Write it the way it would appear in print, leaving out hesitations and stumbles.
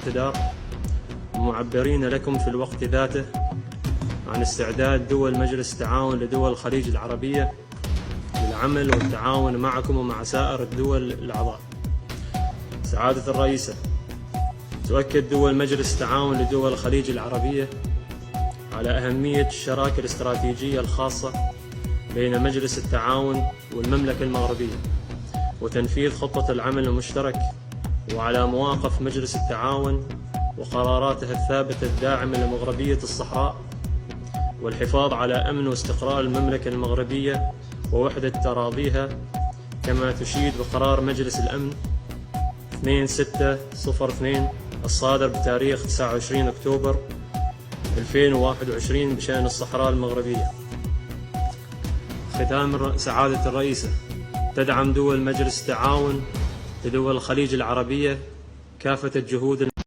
والاقتدار، معبرين لكم في الوقت ذاته عن استعداد دول مجلس التعاون لدول الخليج العربية للعمل والتعاون معكم ومع سائر الدول الأعضاء. سعادة الرئيسة، تؤكد دول مجلس التعاون لدول الخليج العربية على أهمية الشراكة الاستراتيجية الخاصة بين مجلس التعاون والمملكة المغربية وتنفيذ خطة العمل المشترك، وعلى مواقف مجلس التعاون وقراراته الثابتة الداعمة لمغربية الصحراء والحفاظ على أمن واستقرار المملكة المغربية ووحدة تراضيها، كما تشيد بقرار مجلس الأمن 2602 الصادر بتاريخ 29 أكتوبر 2021 بشأن الصحراء المغربية. ختام سعادة الرئيسة، تدعم دول مجلس التعاون لدول الخليج العربية كافة الجهود